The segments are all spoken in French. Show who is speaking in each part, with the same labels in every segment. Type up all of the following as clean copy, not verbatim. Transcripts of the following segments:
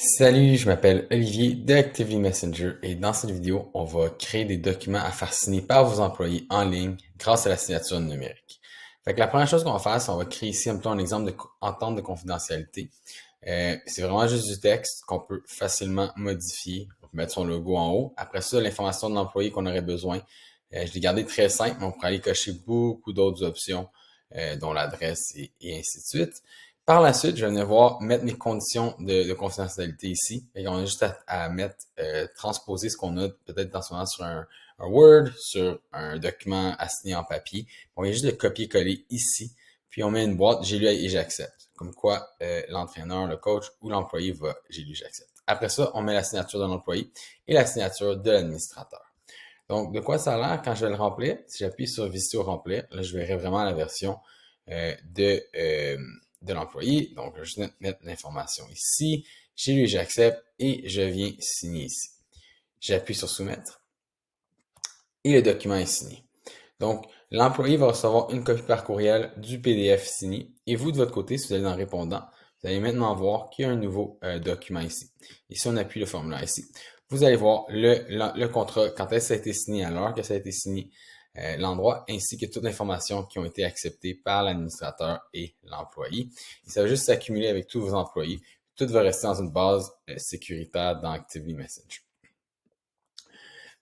Speaker 1: Salut, je m'appelle Olivier de Actively Messenger et dans cette vidéo, on va créer des documents à faire signer par vos employés en ligne grâce à la signature numérique. Fait que la première chose qu'on va faire, c'est qu'on va créer ici un exemple de entente de confidentialité. C'est vraiment juste du texte qu'on peut facilement modifier. On peut mettre son logo en haut. Après ça, l'information de l'employé qu'on aurait besoin, je l'ai gardé très simple, mais on pourrait aller cocher beaucoup d'autres options, dont l'adresse et ainsi de suite. Par la suite, je vais venir voir mettre mes conditions de confidentialité ici. Et on a juste à mettre, transposer ce qu'on a peut-être dans ce moment sur un Word, sur un document à signer en papier. On vient juste de copier-coller ici, puis on met une boîte, j'ai lu et j'accepte. Comme quoi, l'entraîneur, le coach ou l'employé va, j'ai lu, j'accepte. Après ça, on met la signature de l'employé et la signature de l'administrateur. Donc, de quoi ça a l'air quand je vais le remplir? Si j'appuie sur Visiter ou remplir, là, je verrai vraiment la version euh, de, euh, de l'employé. Donc, je vais juste mettre l'information ici. J'ai lu, j'accepte et je viens signer ici. J'appuie sur Soumettre et le document est signé. Donc, l'employé va recevoir une copie par courriel du PDF signé et vous, de votre côté, si vous allez dans Répondant, vous allez maintenant voir qu'il y a un nouveau document ici. Et si on appuie le formulaire ici, vous allez voir le contrat, quand est-ce que ça a été signé, à l'heure que ça a été signé, l'endroit, ainsi que toute l'information qui ont été acceptées par l'administrateur et l'employé. Et ça va juste s'accumuler avec tous vos employés. Tout va rester dans une base sécuritaire dans Actively Messenger.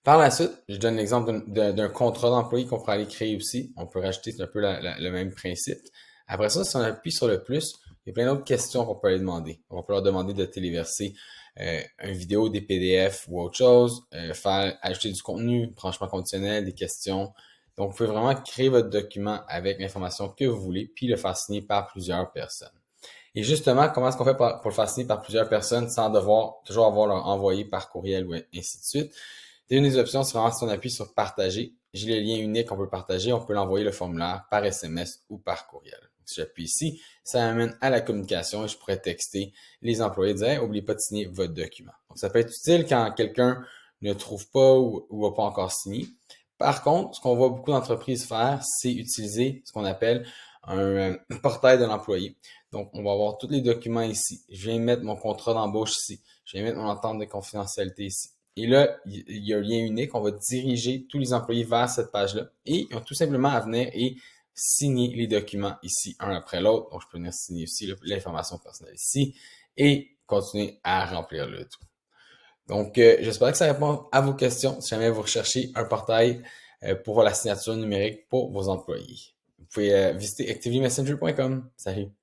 Speaker 1: Par la suite, je donne l'exemple d'un contrat d'employé qu'on pourrait aller créer aussi. On peut rajouter un peu le même principe. Après ça, si on appuie sur le plus, il y a plein d'autres questions qu'on peut aller demander. On peut leur demander de téléverser une vidéo, des PDF ou autre chose, ajouter du contenu, branchement conditionnel, des questions. Donc, vous pouvez vraiment créer votre document avec l'information que vous voulez, puis le faire signer par plusieurs personnes. Et justement, comment est-ce qu'on fait pour le faire signer par plusieurs personnes sans devoir toujours avoir leur envoyé par courriel ou ainsi de suite? Et une des options, c'est vraiment si on appuie sur partager. J'ai le lien unique qu'on peut partager. On peut l'envoyer le formulaire par SMS ou par courriel. Donc, si j'appuie ici, ça amène à la communication et je pourrais texter les employés et dire hey, n'oubliez pas de signer votre document. Donc, ça peut être utile quand quelqu'un ne trouve pas ou n'a pas encore signé. Par contre, ce qu'on voit beaucoup d'entreprises faire, c'est utiliser ce qu'on appelle un portail de l'employé. Donc, on va avoir tous les documents ici. Je viens mettre mon contrat d'embauche ici. Je viens mettre mon entente de confidentialité ici. Et là, il y a un lien unique. On va diriger tous les employés vers cette page-là. Et ils ont tout simplement à venir et signer les documents ici, un après l'autre. Donc, je peux venir signer aussi l'information personnelle ici et continuer à remplir le tout. Donc, j'espère que ça répond à vos questions. Si jamais vous recherchez un portail pour la signature numérique pour vos employés. Vous pouvez visiter activitymessenger.com. Salut!